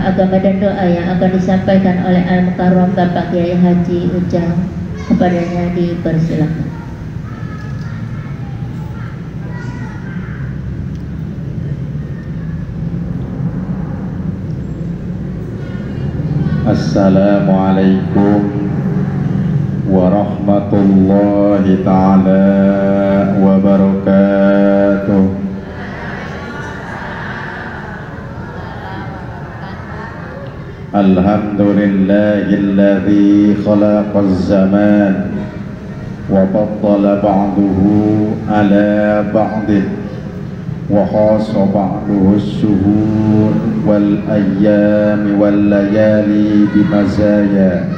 agama dan doa yang akan disampaikan oleh Al-Mukarram Bapak Kiai Haji Ujang. Kepadanya dipersilakan. Assalamualaikum warahmatullahi ta'ala wabarakatuh. Alhamdulillahilladzi khalaqaz zaman wa faddala ba'duhu ala ba'din wa khassa ba'duhu as-shuhur wal ayyami wal layali bimazaya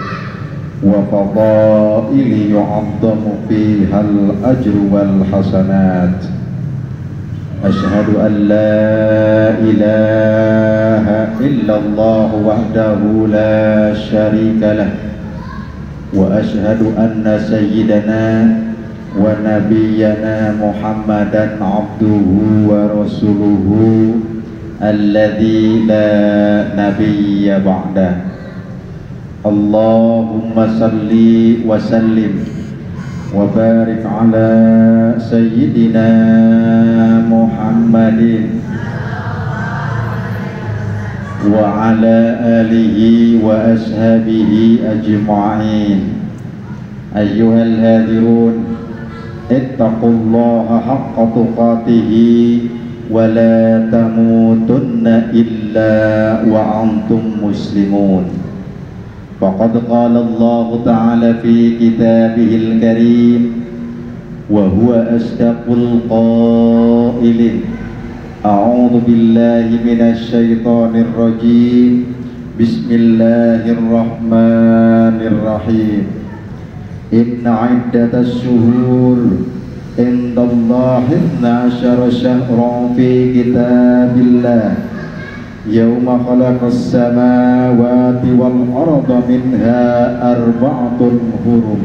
wa fadaili yu'azzamu fiha al-ajru wal hasanat. Ashhadu an la ilaha illallah wahdahu la syarika lah wa ashhadu anna sayyidana wa nabiyyana Muhammadan abduhu wa rasuluhu alladzi la nabiyya ba'dah. Allahumma salli wa sallim wa barik ala sayyidina Muhammadin wa ala alihi wa ashabihi ajma'in. Ayyuhal hadirun, ittaqullaha haqqa tuqatihi wa la tamutunna illa wa antum muslimun. Faqad qala Allah Ta'ala fi kitabihil karim wa huwa asdaqul qailin. A'udzu billahi minasy syaithanir rajim. Bismillahirrahmanirrahim. Inna 'iddatas syuhur indallahi 12 syahran fi kitabillah Yawma khalaqas samawati wal arda minha arba'atun hurum.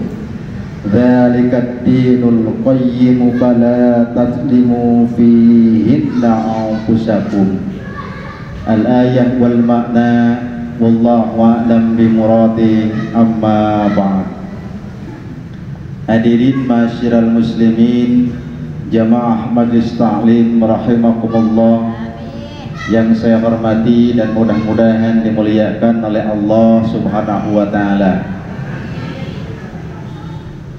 Dzalika ad-dinul qayyim fala tadlimu fihinna anfusakum. Al-ayah wal makna wallahu a'lam bimuradi. Amma ba'd. Hadirin masyiral muslimin, jamaah majlis ta'lim rahimakumullah yang saya hormati dan mudah-mudahan dimuliakan oleh Allah Subhanahu wa Ta'ala.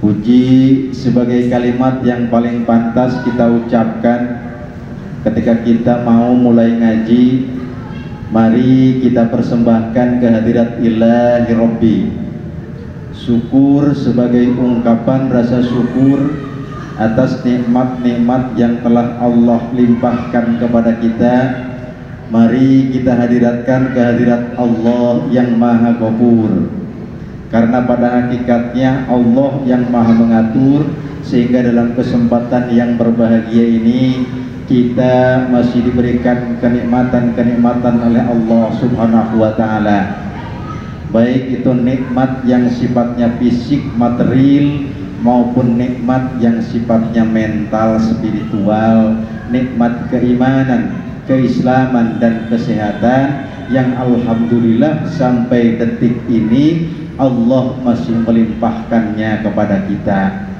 Puji sebagai kalimat yang paling pantas kita ucapkan ketika kita mau mulai ngaji. Mari kita persembahkan kehadirat Ilahi Rabbi. Syukur sebagai ungkapan rasa syukur atas nikmat-nikmat yang telah Allah limpahkan kepada kita. Mari kita hadiratkan kehadirat Allah yang Maha Ghafur, karena pada hakikatnya Allah yang Maha mengatur, sehingga dalam kesempatan yang berbahagia ini kita masih diberikan kenikmatan-kenikmatan oleh Allah Subhanahu wa Ta'ala, baik itu nikmat yang sifatnya fisik material maupun nikmat yang sifatnya mental spiritual, nikmat keimanan, keislaman dan kesehatan yang alhamdulillah sampai detik ini Allah masih melimpahkannya kepada kita.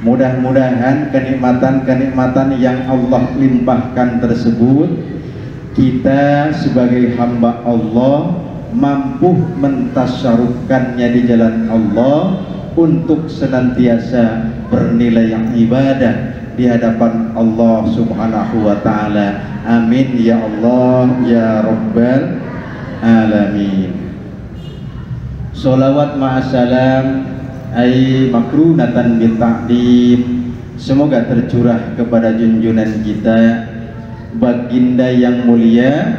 Mudah-mudahan kenikmatan-kenikmatan yang Allah limpahkan tersebut kita sebagai hamba Allah mampu mentasarufkannya di jalan Allah untuk senantiasa bernilai yang ibadah di hadapan Allah Subhanahu wa Ta'ala. Amin ya Allah ya Rabbal Alamin. Sholawat ma'asalam ay makrunatan bita'dim, semoga tercurah kepada junjungan kita baginda yang mulia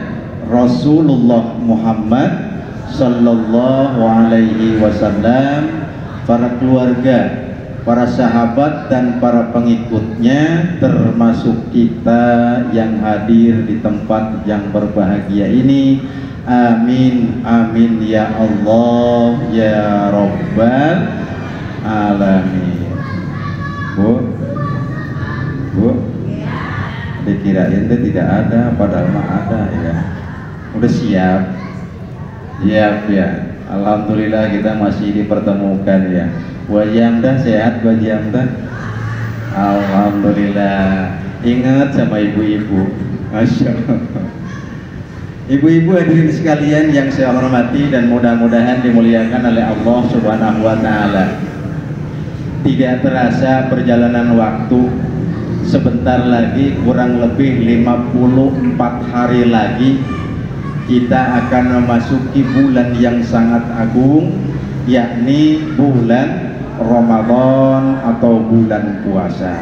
Rasulullah Muhammad sallallahu alaihi wasallam, para keluarga, para sahabat dan para pengikutnya, termasuk kita yang hadir di tempat yang berbahagia ini. Amin amin ya Allah ya Rabbal Alamin. Bu dikirain itu tidak ada, padahal mah ada ya. Udah siap? Siap ya. Alhamdulillah kita masih dipertemukan ya. Bu Haji Hamdah sehat Bu Haji Hamdah? Alhamdulillah. Ingat sama ibu-ibu. Masya Allah. Ibu-ibu hadirin sekalian yang saya hormati dan mudah-mudahan dimuliakan oleh Allah Subhanahu wa taala. Tidak terasa perjalanan waktu, sebentar lagi kurang lebih 54 hari lagi kita akan memasuki bulan yang sangat agung, yakni bulan Ramadan atau bulan puasa.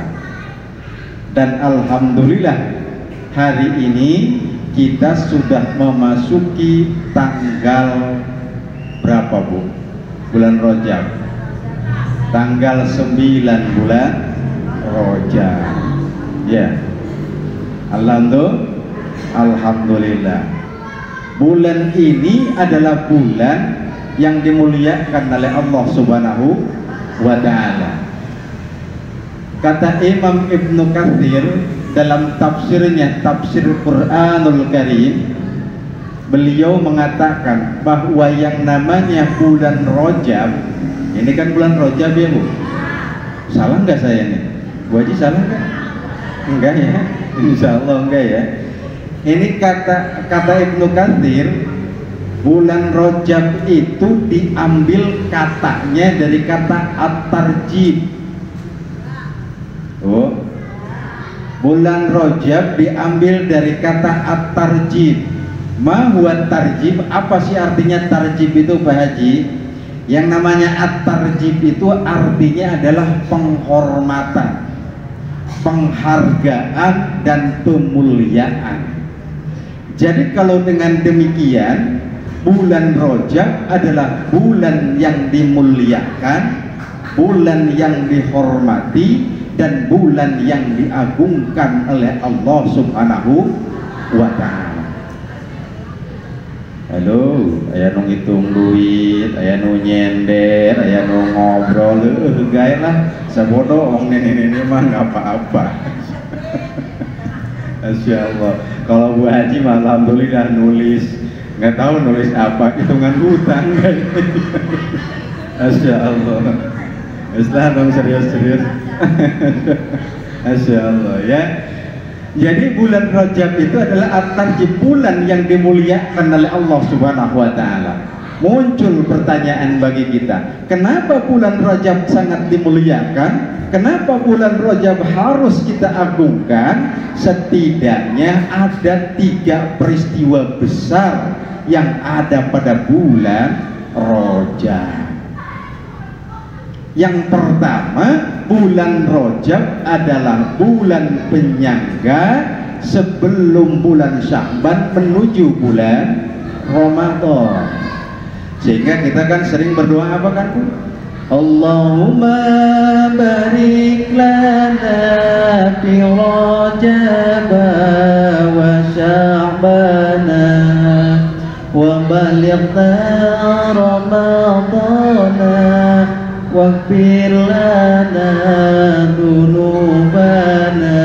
Dan alhamdulillah hari ini kita sudah memasuki tanggal berapa Bu? Bulan Rajab. Tanggal 9 bulan Rajab. Ya. Alhamdulillah. Bulan ini adalah bulan yang dimuliakan oleh Allah Subhanahu wa taala. Kata Imam Ibnu Katsir dalam tafsirnya, tafsir Quranul Karim, beliau mengatakan bahwa yang namanya bulan Rajab, ini kan bulan Rajab ya Bu? Salah nggak saya nih? Bu Haji salah nggak? Enggak ya? Insya Allah enggak ya. Ini kata Ibnu Katsir, bulan Rajab itu diambil katanya dari kata at-tarjib. Oh, bulan Rajab diambil dari kata at-tarjib. Ma huwa tarjib? Apa sih artinya tarjib itu Pak Haji? Yang namanya at-tarjib itu artinya adalah penghormatan, penghargaan dan pemuliaan. Jadi kalau dengan demikian bulan Rajab adalah bulan yang dimuliakan, bulan yang dihormati, dan bulan yang diagungkan oleh Allah Subhanahu wa ta'ala. Halo, aya nu ngitung duit, aya nu nyender, aya nu ngobrol, gawe lah sabodo ong nenek mah nggak apa-apa. Masya Allah. Kalau Bu Haji mah alhamdulillah nulis, nggak tahu nulis apa, hitungan hutang kan. Masya Allah. Islah dong serius-serius. Masya Allah ya. Jadi bulan Rajab itu adalah at-tarjib, bulan yang dimuliakan oleh Allah Subhanahu wa taala. Muncul pertanyaan bagi kita, kenapa bulan Rajab sangat dimuliakan? Kenapa bulan Rajab harus kita agungkan? Setidaknya ada 3 peristiwa besar yang ada pada bulan Rajab. Yang pertama, bulan Rajab adalah bulan penyangga sebelum bulan Sya'ban menuju bulan Ramadan. Sehingga kita kan sering berdoa apa kan Bu? Allahumma barik lana fi Rajab wa Sya'bana wa balighna Ramadana waghfir lana dzunubana.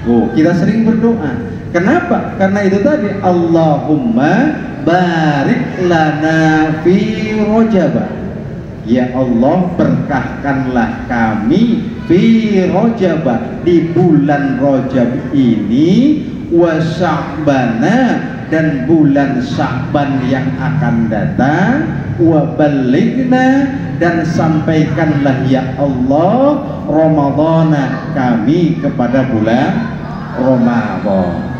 Oh, kita sering berdoa. Kenapa? Karena itu tadi, Allahumma barik lana fi Rajab. Ya Allah, berkahkanlah kami fi Rajab, di bulan Rajab ini, wa Sya'bana, dan bulan Sya'ban yang akan datang, wa balighna, dan sampaikanlah ya Allah Ramadana kami kepada bulan Ramadan.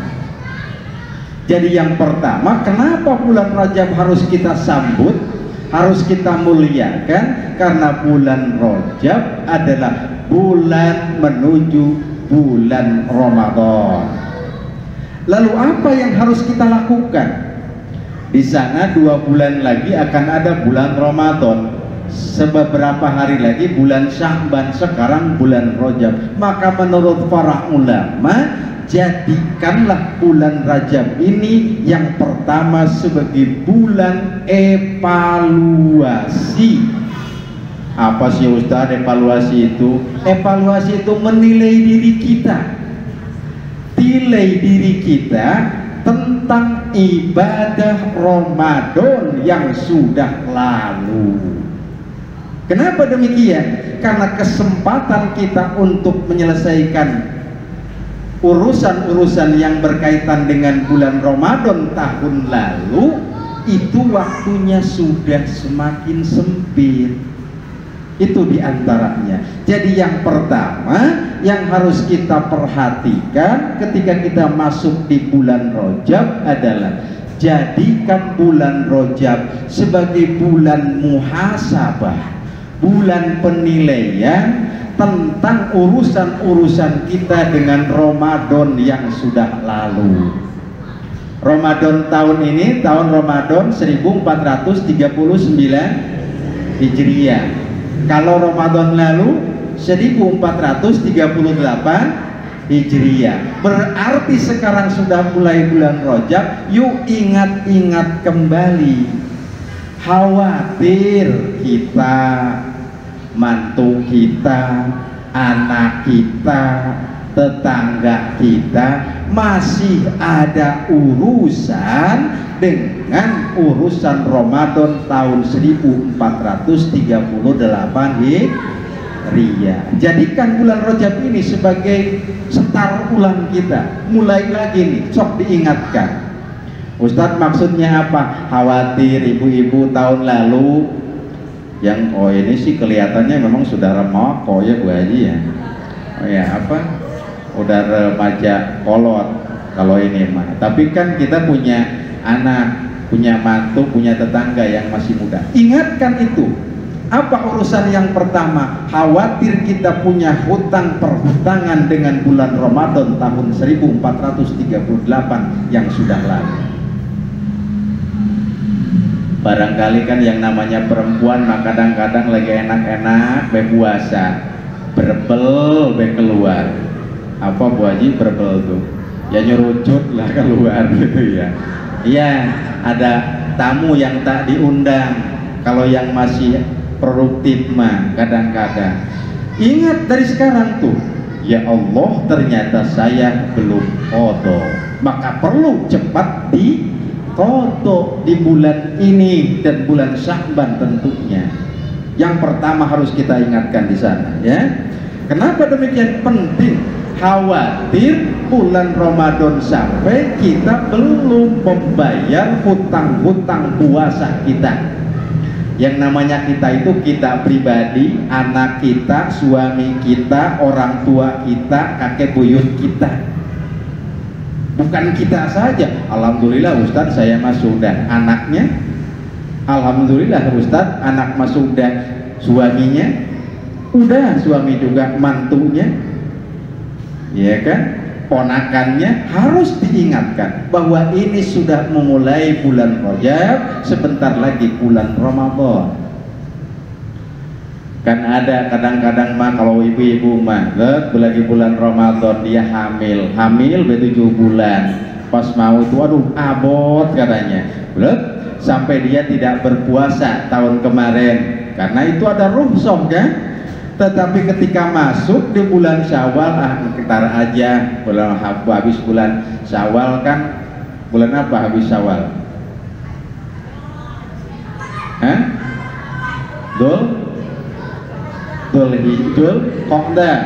Jadi yang pertama, kenapa bulan Rajab harus kita sambut, harus kita muliakan? Karena bulan Rajab adalah bulan menuju bulan Ramadan. Lalu apa yang harus kita lakukan? Di sana 2 bulan lagi akan ada bulan Ramadan, sebeberapa hari lagi bulan Sya'ban, sekarang bulan Rajab. Maka menurut para ulama, jadikanlah bulan Rajab ini yang pertama sebagai bulan evaluasi. Apa sih Ustaz evaluasi itu? Evaluasi itu menilai diri kita, nilai diri kita tentang tentang ibadah Ramadan yang sudah lalu. Kenapa demikian? Karena kesempatan kita untuk menyelesaikan urusan-urusan yang berkaitan dengan bulan Ramadan tahun lalu itu waktunya sudah semakin sempit. Itu diantaranya. Jadi yang pertama yang harus kita perhatikan ketika kita masuk di bulan Rajab adalah jadikan bulan Rajab sebagai bulan muhasabah, bulan penilaian tentang urusan-urusan kita dengan Ramadan yang sudah lalu. Ramadan tahun ini, tahun Ramadan 1439 Hijriah. Kalau Ramadan lalu 1438 Hijriah. Berarti sekarang sudah mulai bulan Rajab, yuk ingat-ingat kembali. Khawatir kita, mantu kita, anak kita, tetangga kita masih ada urusan dengan urusan Ramadan tahun 1438 Hijriah. Jadikan bulan Rajab ini sebagai setar ulang kita. Mulai lagi nih, sok diingatkan. Ustadz maksudnya apa? Khawatir ibu-ibu tahun lalu yang ini sih kelihatannya memang sudah remoko ya Bu Haji ya. Oh ya apa? Udah remaja kolot kalau ini mah. Tapi kan kita punya anak, punya mantu, punya tetangga yang masih muda. Ingatkan itu. Apa urusan yang pertama? Khawatir kita punya hutang perhutangan dengan bulan Ramadan tahun 1438 yang sudah lalu. Barangkali kan yang namanya perempuan mah kadang-kadang lagi enak-enak berpuasa, berbel keluar. Apa Bu Haji berbel tuh? Ya nyurucut lah keluar gitu ya. Iya, ada tamu yang tak diundang. Kalau yang masih produktif mah kadang-kadang. Ingat dari sekarang tuh, ya Allah ternyata saya belum qadha. Maka perlu cepat qadha di bulan ini dan bulan Sya'ban tentunya. Yang pertama harus kita ingatkan di sana ya. Kenapa demikian penting? Khawatir bulan Ramadan sampai kita belum membayar hutang-hutang puasa kita. Yang namanya kita itu kita pribadi, anak kita, suami kita, orang tua kita, kakek buyut kita. Bukan kita saja. Alhamdulillah Ustadz saya mah sudah anaknya. Alhamdulillah Ustadz anak mah sudah suaminya. Udah suami juga mantunya. Ya kan? Ponakannya harus diingatkan bahwa ini sudah memulai bulan Rajab, sebentar lagi bulan Ramadan. Kan ada kadang-kadang mah kalau ibu-ibu mah lagi bulan Ramadan dia hamil 7 bulan, pas mau itu aduh abot katanya, sampai dia tidak berpuasa tahun kemarin karena itu ada rukhsah kan. Tetapi ketika masuk di bulan Syawal, kita aja bulan habis bulan Syawal kan, bulan apa habis Syawal? Dzulqa'dah.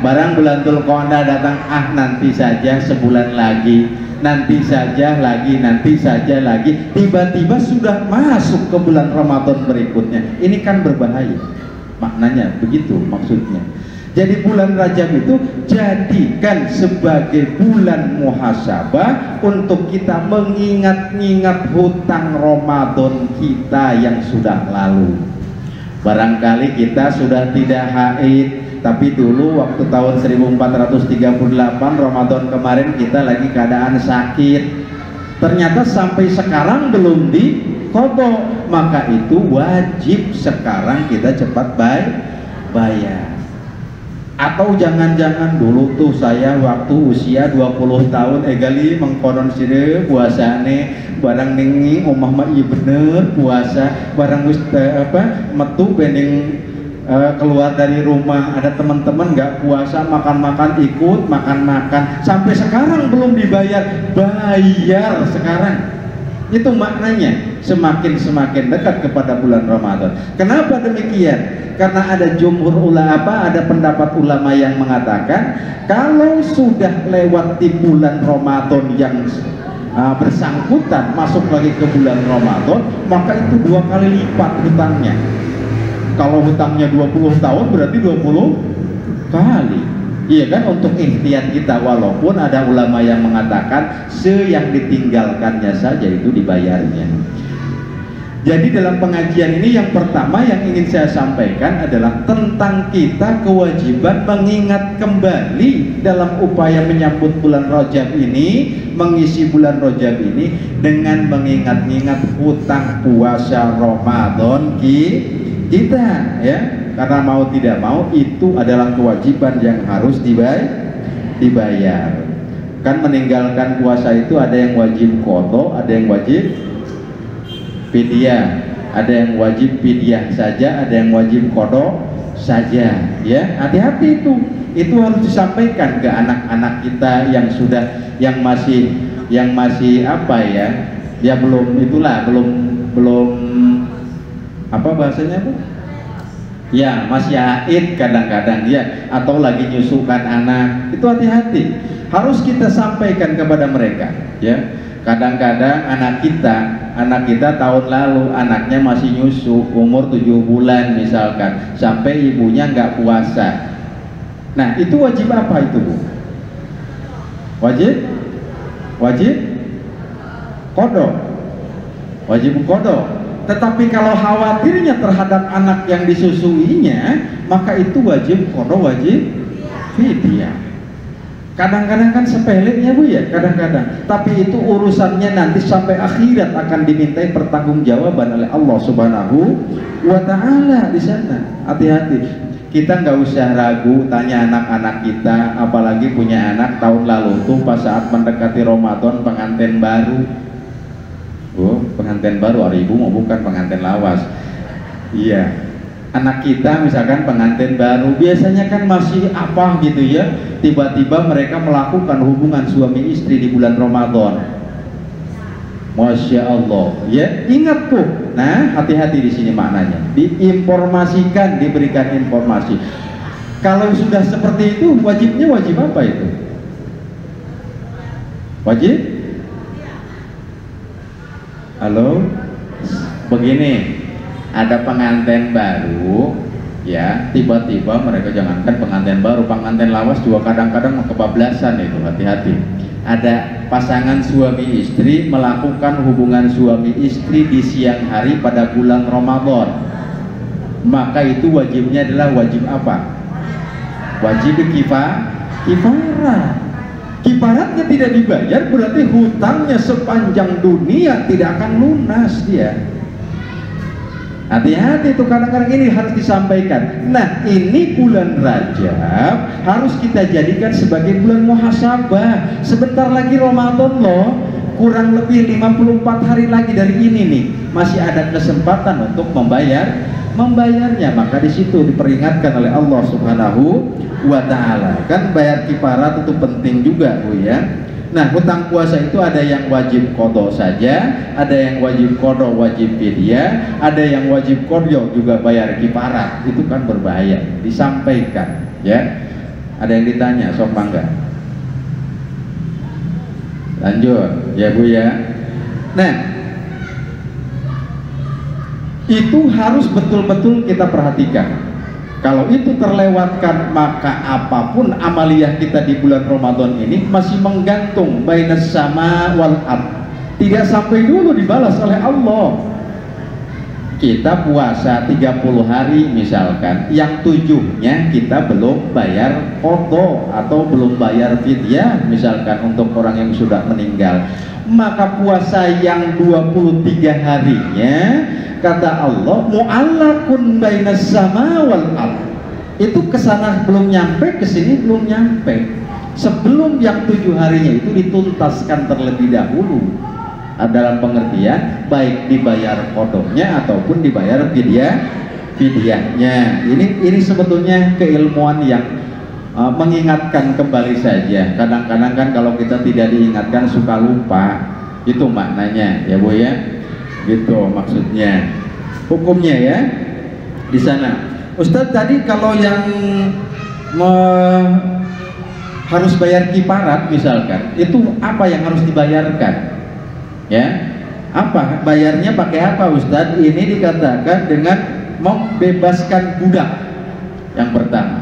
Barang bulan Dzulqa'dah datang, nanti saja sebulan lagi, nanti saja lagi, nanti saja lagi, tiba-tiba sudah masuk ke bulan Ramadan berikutnya. Ini kan berbahaya. Maknanya begitu maksudnya. Jadi bulan Rajab itu jadikan sebagai bulan muhasabah untuk kita mengingat-ingat hutang Ramadan kita yang sudah lalu. Barangkali kita sudah tidak haid, tapi dulu waktu tahun 1438 Ramadan kemarin kita lagi keadaan sakit. Ternyata sampai sekarang belum qadha, maka itu wajib sekarang kita cepat bayar. Atau jangan-jangan dulu tuh saya waktu usia 20 tahun egali mengkonon sire puasane barang nengi omah mah iya bener puasa barang metu bening keluar dari rumah, ada teman-teman nggak puasa, makan-makan ikut, makan-makan, sampai sekarang belum dibayar, bayar sekarang. Itu maknanya semakin dekat kepada bulan Ramadan. Kenapa demikian? Karena ada jumhur ulama, ada pendapat ulama yang mengatakan kalau sudah lewat di bulan Ramadan yang bersangkutan masuk lagi ke bulan Ramadan, maka itu 2 kali lipat hutangnya. Kalau hutangnya 20 tahun berarti 20 kali. Iya kan, untuk ikhtiar kita, walaupun ada ulama yang mengatakan yang ditinggalkannya saja itu dibayarnya. Jadi dalam pengajian ini yang pertama yang ingin saya sampaikan adalah tentang kita kewajiban mengingat kembali dalam upaya menyambut bulan Rajab ini, mengisi bulan Rajab ini dengan mengingat-ingat hutang puasa Ramadan kita, ya. Karena mau tidak mau itu adalah kewajiban yang harus dibayar. Kan meninggalkan puasa itu ada yang wajib qadha, ada yang wajib fidyah, ada yang wajib fidyah saja, ada yang wajib qadha saja, ya. Hati-hati itu harus disampaikan ke anak-anak kita yang masih apa ya? Ya belum apa bahasanya Bu? Ya masih haid kadang-kadang ya, atau lagi nyusukan anak, itu hati-hati, harus kita sampaikan kepada mereka, ya. Kadang-kadang anak kita tahun lalu anaknya masih nyusu, umur 7 bulan misalkan, sampai ibunya nggak puasa. Nah itu wajib apa itu Bu? Wajib qadha, wajib qadha. Tetapi kalau khawatirnya terhadap anak yang disusuinya, maka itu wajib qadha, wajib fidyah. Kadang-kadang kan sepele ya Bu ya, kadang-kadang. Tapi itu urusannya nanti sampai akhirat akan dimintai pertanggungjawaban oleh Allah Subhanahu wa Ta'ala di sana. Hati-hati. Kita nggak usah ragu tanya anak-anak kita, apalagi punya anak tahun lalu tuh pas saat mendekati Ramadan pengantin baru. Oh, pengantin baru, hari ibu mau bukan pengantin lawas. Iya, anak kita misalkan pengantin baru, biasanya kan masih apa gitu ya, tiba-tiba mereka melakukan hubungan suami istri di bulan Ramadan. Masya Allah, ya ingat tuh. Nah, hati-hati di sini maknanya. Diinformasikan, diberikan informasi. Kalau sudah seperti itu, wajibnya wajib apa itu? Wajib? Halo, begini, ada pengantin baru, ya, tiba-tiba mereka, jangankan pengantin baru, pengantin lawas juga kadang-kadang kebablasan itu, hati-hati. Ada pasangan suami istri melakukan hubungan suami istri di siang hari pada bulan Ramadan, maka itu wajibnya adalah wajib apa? Wajib kifarah. Kifaratnya tidak dibayar berarti hutangnya sepanjang dunia tidak akan lunas dia. Hati-hati itu, kadang-kadang ini harus disampaikan. Nah ini bulan Rajab harus kita jadikan sebagai bulan muhasabah. Sebentar lagi Ramadan loh, kurang lebih 54 hari lagi dari ini nih, masih ada kesempatan untuk membayarnya. Maka di situ diperingatkan oleh Allah Subhanahu wa Ta'ala, kan bayar kifarat itu penting juga Bu ya. Nah hutang puasa itu ada yang wajib qadha saja, ada yang wajib qadha wajib fidyah, ada yang wajib qadha juga bayar kifarat. Itu kan berbahaya, disampaikan ya. Ada yang ditanya, sok mangga. Lanjut ya Bu ya. Nah itu harus betul-betul kita perhatikan. Kalau itu terlewatkan, maka apapun amaliyah kita di bulan Ramadan ini masih menggantung bainas sama wal ard, tidak sampai dulu dibalas oleh Allah. Kita puasa 30 hari misalkan, yang 7-nya kita belum bayar qadha atau belum bayar fidyah misalkan untuk orang yang sudah meninggal, maka puasa yang 23 harinya kata Allah mu'allakun bainas sama wal ard, itu kesana belum nyampe, kesini belum nyampe, sebelum yang 7 harinya itu dituntaskan terlebih dahulu, dalam pengertian baik dibayar qadhanya ataupun dibayar fidyahnya. Ini sebetulnya keilmuan yang mengingatkan kembali saja. Kadang-kadang kan kalau kita tidak diingatkan suka lupa. Itu maknanya ya Bu ya. Gitu maksudnya. Hukumnya ya di sana. Ustadz tadi kalau yang harus bayar kiparat misalkan, itu apa yang harus dibayarkan? Ya, apa bayarnya pakai apa Ustadz? Ini dikatakan dengan membebaskan budak. Yang pertama,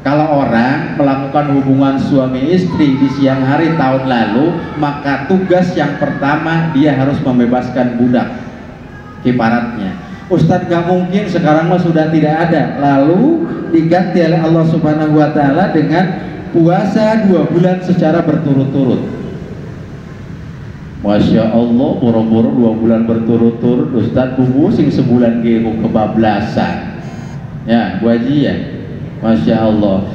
kalau orang melakukan hubungan suami istri di siang hari tahun lalu, maka tugas yang pertama dia harus membebaskan budak kiparatnya. Ustadz gak mungkin, sekarang mah sudah tidak ada. Lalu diganti oleh Allah Subhanahu wa Ta'ala dengan puasa 2 bulan secara berturut-turut. Masya Allah, boro-boro 2 bulan berturut-turut. Ustadz bubu sing sebulan kebablasan. Ya, Bu Haji ya. Masya Allah.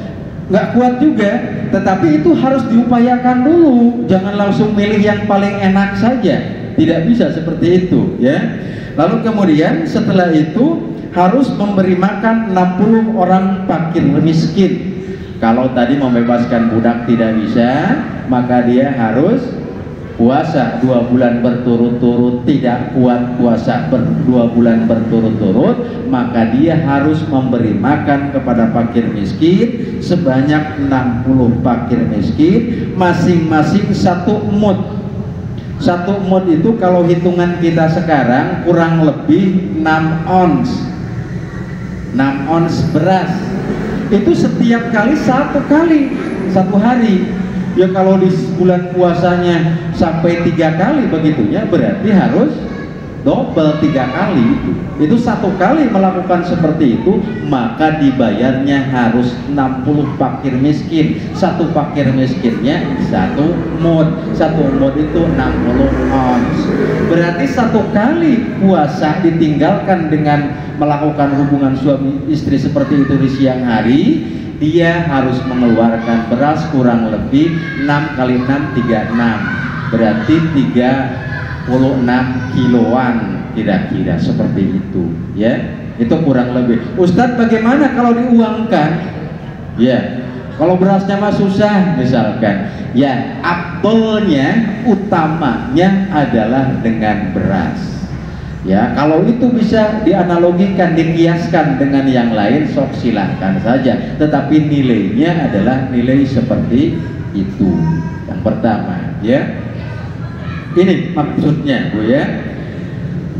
Nggak kuat juga, tetapi itu harus diupayakan dulu. Jangan langsung milih yang paling enak saja. Tidak bisa seperti itu, ya. Lalu kemudian setelah itu harus memberi makan 60 orang fakir miskin. Kalau tadi membebaskan budak tidak bisa, maka dia harus puasa 2 bulan berturut-turut. Tidak kuat puasa 2 bulan berturut-turut, maka dia harus memberi makan kepada fakir miskin sebanyak 60 fakir miskin, masing-masing 1 mud. 1 mud itu kalau hitungan kita sekarang kurang lebih 6 ons. 6 ons beras. Itu setiap kali 1 kali 1 hari. Ya kalau di bulan puasanya sampai 3 kali begitunya, berarti harus double 3 kali itu. Itu 1 kali melakukan seperti itu, maka dibayarnya harus 60 fakir miskin. 1 fakir miskinnya 1 mud. 1 mud itu 60 ons. Berarti 1 kali puasa ditinggalkan dengan melakukan hubungan suami istri seperti itu di siang hari, dia harus mengeluarkan beras kurang lebih 6 kali 6 36, berarti 36 kiloan kira-kira seperti itu ya. Itu kurang lebih. Ustadz bagaimana kalau diuangkan? Ya, kalau berasnya mah susah misalkan, ya afdolnya, utamanya adalah dengan beras. Ya, kalau itu bisa dianalogikan, dikiaskan dengan yang lain, sok silahkan saja. Tetapi nilainya adalah nilai seperti itu. Yang pertama, ya. Ini maksudnya, Bu ya.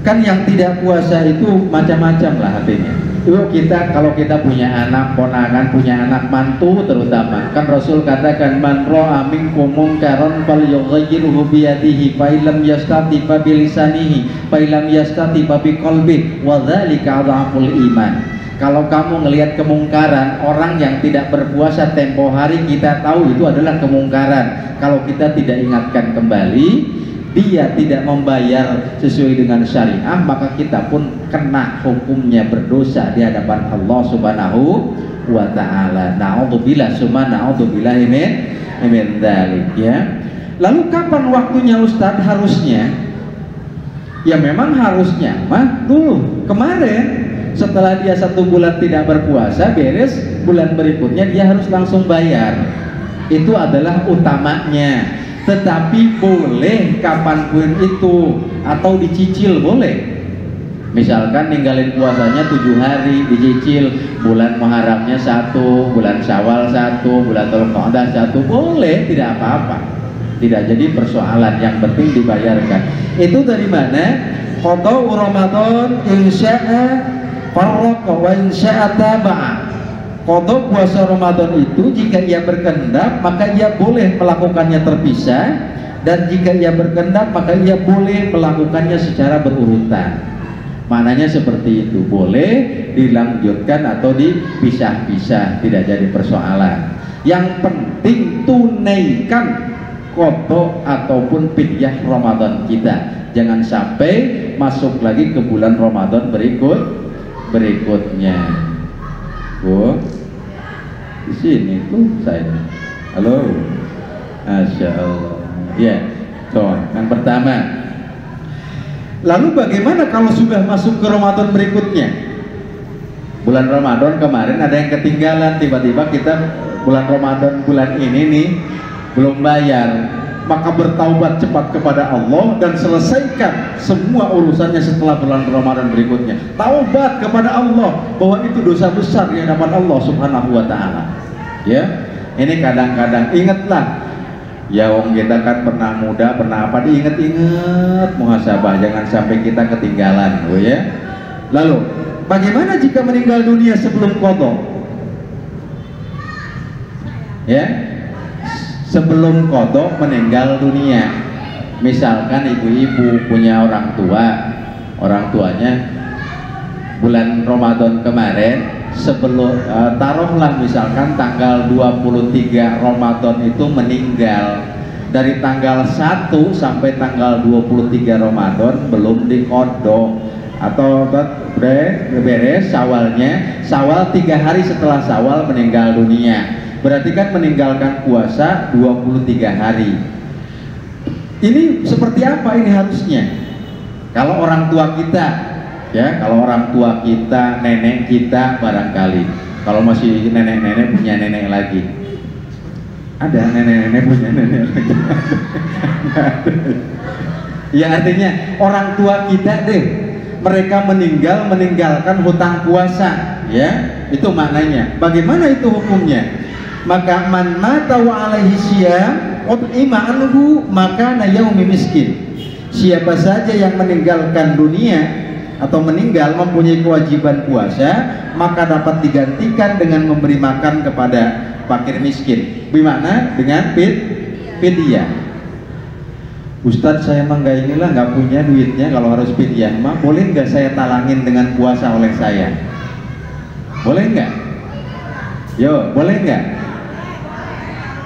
Kan yang tidak puasa itu macam-macam lah artinya. Itu kita, kalau kita punya anak ponakan, punya anak mantu terutama, kan Rasul katakan man ra'a minkum munkaran falyughayyirhu bi yadihi fa illam yastati fa bi lisanihi fa illam yastati fa bi qalbihi wa dzalika adhaful iman. Kalau kamu ngelihat kemungkaran, orang yang tidak berpuasa tempo hari, kita tahu itu adalah kemungkaran. Kalau kita tidak ingatkan kembali, dia tidak membayar sesuai dengan syariah, maka kita pun kena hukumnya berdosa di hadapan Allah Subhanahu wa Ta'ala. Na'udzubillah summa na'udzubillah min dzalik ya. Lalu kapan waktunya Ustadz harusnya? Ya memang harusnya mah dulu kemarin, setelah dia 1 bulan tidak berpuasa, beres bulan berikutnya dia harus langsung bayar. Itu adalah utamanya. Tetapi boleh kapanpun itu, atau dicicil boleh. Misalkan ninggalin puasanya 7 hari, dicicil bulan Muharramnya 1, bulan Syawal 1, bulan Dzulqa'dah 1, boleh, tidak apa-apa, tidak jadi persoalan. Yang penting dibayarkan. Itu dari mana? Qada'u Ramadan insya'a farraqa wa insya'a taba'a. Qadha puasa Ramadan itu jika ia berkehendak maka ia boleh melakukannya terpisah, dan jika ia berkehendak maka ia boleh melakukannya secara berurutan. Maknanya seperti itu, boleh dilanjutkan atau dipisah-pisah, tidak jadi persoalan. Yang penting tunaikan qadha ataupun fidyah Ramadan kita. Jangan sampai masuk lagi ke bulan Ramadan berikutnya. Bu, di sini tuh saya. Halo, Masya Allah. Ya, so yang pertama. Lalu bagaimana kalau sudah masuk ke Ramadan berikutnya? bulan Ramadan kemarin ada yang ketinggalan, tiba-tiba kita bulan Ramadan bulan ini nih belum bayar, maka bertaubat cepat kepada Allah dan selesaikan semua urusannya setelah bulan Ramadan berikutnya. Taubat kepada Allah bahwa itu dosa besar di hadapan Allah Subhanahu wa taala. Ya. Ini kadang-kadang ingatlah, ya wong kita kan pernah muda, pernah apa, diingat-ingat muhasabah, jangan sampai kita ketinggalan, oh ya. Lalu, bagaimana jika meninggal dunia sebelum qada? Ya, sebelum qada meninggal dunia. Misalkan ibu-ibu punya orang tuanya bulan Ramadan kemarin, sebelum taruhlah misalkan tanggal 23 Ramadan itu meninggal, dari tanggal 1 sampai tanggal 23 Ramadan belum diqadha atau beres Syawalnya, Syawal 3 hari setelah Syawal meninggal dunia, berarti kan meninggalkan puasa 23 hari. Ini seperti apa ini harusnya kalau orang tua kita? Ya, kalau orang tua kita, nenek kita barangkali, kalau masih nenek-nenek punya nenek lagi, ada nenek-nenek punya nenek lagi. Ya artinya orang tua kita deh, mereka meninggalkan hutang puasa, ya itu maknanya. Bagaimana itu hukumnya? Maka man mata wa alaihi syiyam ut'ima anhu makana yaumi miskin. Siapa saja yang meninggalkan dunia atau meninggal mempunyai kewajiban puasa, maka dapat digantikan dengan memberi makan kepada fakir miskin. Bagaimana? Dengan fidyah. Ustadz, saya mah nggak punya duitnya, kalau harus fidyah mah boleh nggak saya talangin dengan puasa oleh saya? Boleh nggak? Yo, boleh nggak?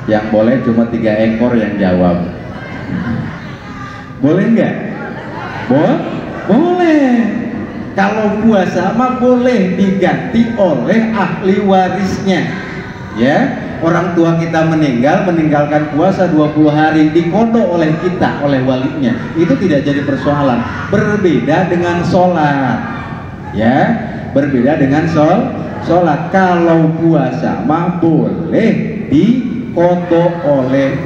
Yang boleh cuma 3 ekor yang jawab. Boleh nggak? Boleh. Kalau puasa mah boleh diganti oleh ahli warisnya. Ya, orang tua kita meninggalkan puasa 20 hari, diqadha oleh kita, oleh walinya. Itu tidak jadi persoalan. Berbeda dengan sholat. Ya, berbeda dengan sholat. Kalau puasa mah boleh diqadha oleh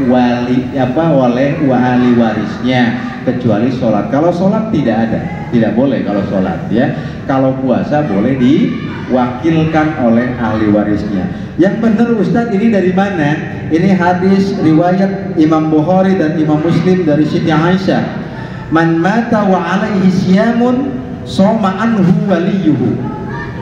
oleh ahli warisnya, kecuali sholat. Kalau sholat tidak ada, tidak boleh kalau sholat, ya. Kalau puasa boleh diwakilkan oleh ahli warisnya. Yang benar Ustadz, ini dari mana? Ini hadis riwayat Imam Bukhari dan Imam Muslim dari Siti Aisyah. Man mata wa alaihi syamun shoma anhu waliyuhu.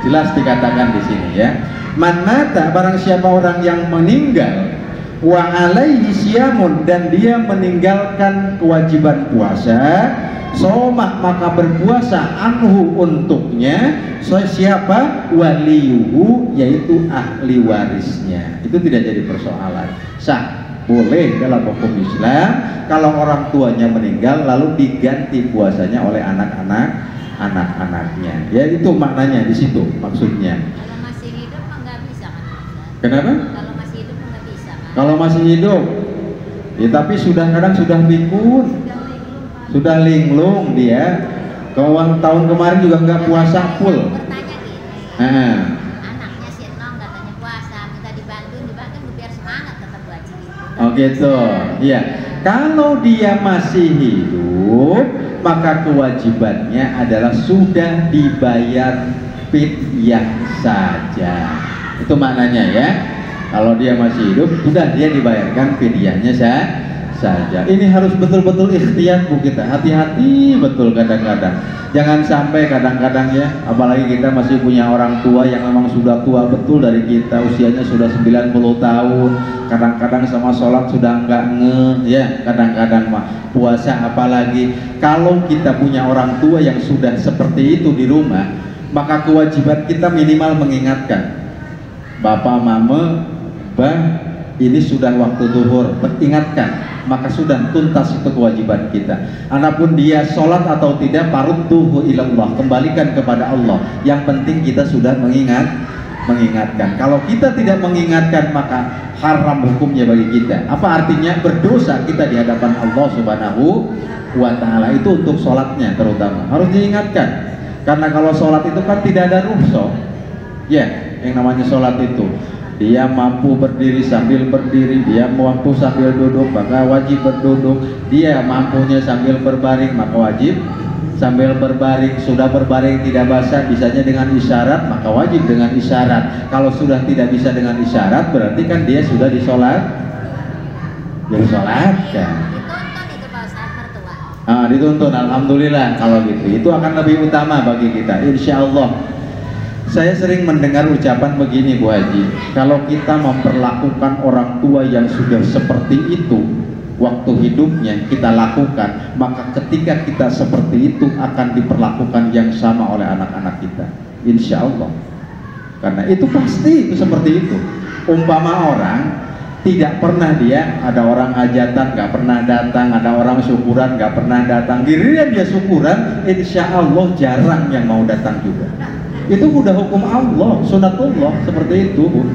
Jelas dikatakan di sini, ya. Man mata, barang siapa orang yang meninggal, wa alaihi syamun, dan dia meninggalkan kewajiban puasa, soma, maka berpuasa anhu untuknya siapa? Waliyuhu, yaitu ahli warisnya. Itu tidak jadi persoalan, sah, boleh dalam hukum Islam. Kalau orang tuanya meninggal lalu diganti puasanya oleh anak-anaknya, ya itu maknanya di situ, maksudnya. Kalau masih hidup nggak bisa kan? Kenapa? Kalau masih hidup nggak bisa kan? Kalau masih hidup, ya tapi kadang sudah pikun, sudah linglung dia. Kawan tahun kemarin juga nggak puasa full. Bertanya gini, anaknya si Enong katanya puasa, minta dibantu biar semangat tetap baca gitu. Oh gitu, iya. Kalau dia masih hidup, maka kewajibannya adalah sudah dibayar fidyah saja. Itu maknanya, ya. Kalau dia masih hidup, sudah dia dibayarkan fidyahnya saja. Ini harus betul-betul ikhtiyat, Bu, kita hati-hati betul kadang-kadang. Jangan sampai kadang-kadang, ya, apalagi kita masih punya orang tua yang memang sudah tua betul dari kita, usianya sudah 90 tahun, kadang-kadang sama sholat sudah enggak ya, kadang-kadang mah puasa apalagi. Kalau kita punya orang tua yang sudah seperti itu di rumah, maka kewajiban kita minimal mengingatkan, Bapak, Mama, Bang, ini sudah waktu zuhur, ingatkan, maka sudah tuntas itu kewajiban kita. Adapun dia sholat atau tidak, farudduhu ilallah, kembalikan kepada Allah. Yang penting kita sudah mengingatkan. Kalau kita tidak mengingatkan, maka haram hukumnya bagi kita. Apa artinya? Berdosa kita di hadapan Allah Subhanahu wa ta'ala. Itu untuk sholatnya terutama harus diingatkan, karena kalau sholat itu kan tidak ada rukhsah, Ya, yang namanya sholat itu dia mampu berdiri sambil berdiri, dia mampu sambil duduk maka wajib berduduk, dia mampunya sambil berbaring maka wajib sambil berbaring. Sudah berbaring tidak bisanya dengan isyarat maka wajib dengan isyarat. Kalau sudah tidak bisa dengan isyarat berarti kan dia sudah disolatkan. Dituntun, alhamdulillah kalau gitu. Itu akan lebih utama bagi kita, insya Allah. Saya sering mendengar ucapan begini Bu Haji, kalau kita memperlakukan orang tua yang sudah seperti itu waktu hidupnya kita lakukan, maka ketika kita seperti itu akan diperlakukan yang sama oleh anak-anak kita, insya Allah. Karena itu pasti itu seperti itu. Umpama orang tidak pernah dia, ada orang hajatan nggak pernah datang, ada orang syukuran nggak pernah datang, giliran dia syukuran insya Allah jarang yang mau datang juga. Itu udah hukum Allah, sunatullah seperti itu, Bu.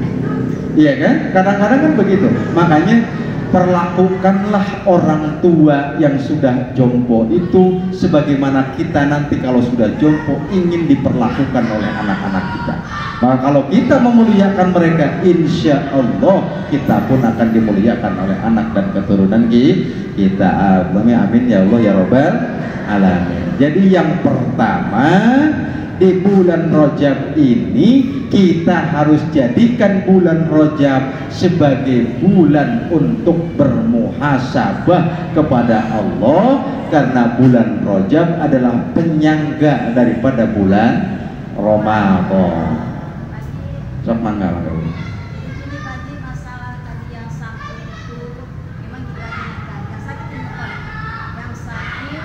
Iya kan? Kadang-kadang kan begitu. Makanya perlakukanlah orang tua yang sudah jompo itu sebagaimana kita nanti kalau sudah jompo ingin diperlakukan oleh anak-anak kita. Maka kalau kita memuliakan mereka, insya Allah kita pun akan dimuliakan oleh anak dan keturunan kita. Amin ya Allah ya Rabbal alamin. Jadi yang pertama, di bulan Rajab ini kita harus jadikan bulan Rajab sebagai bulan untuk bermuhasabah kepada Allah, karena bulan Rajab adalah penyangga daripada bulan Ramadan. Sok mangga Ini tadi masalah tadi yang sakit itu memang kita ingatkan. Yang sakit itu apa? Yang sakit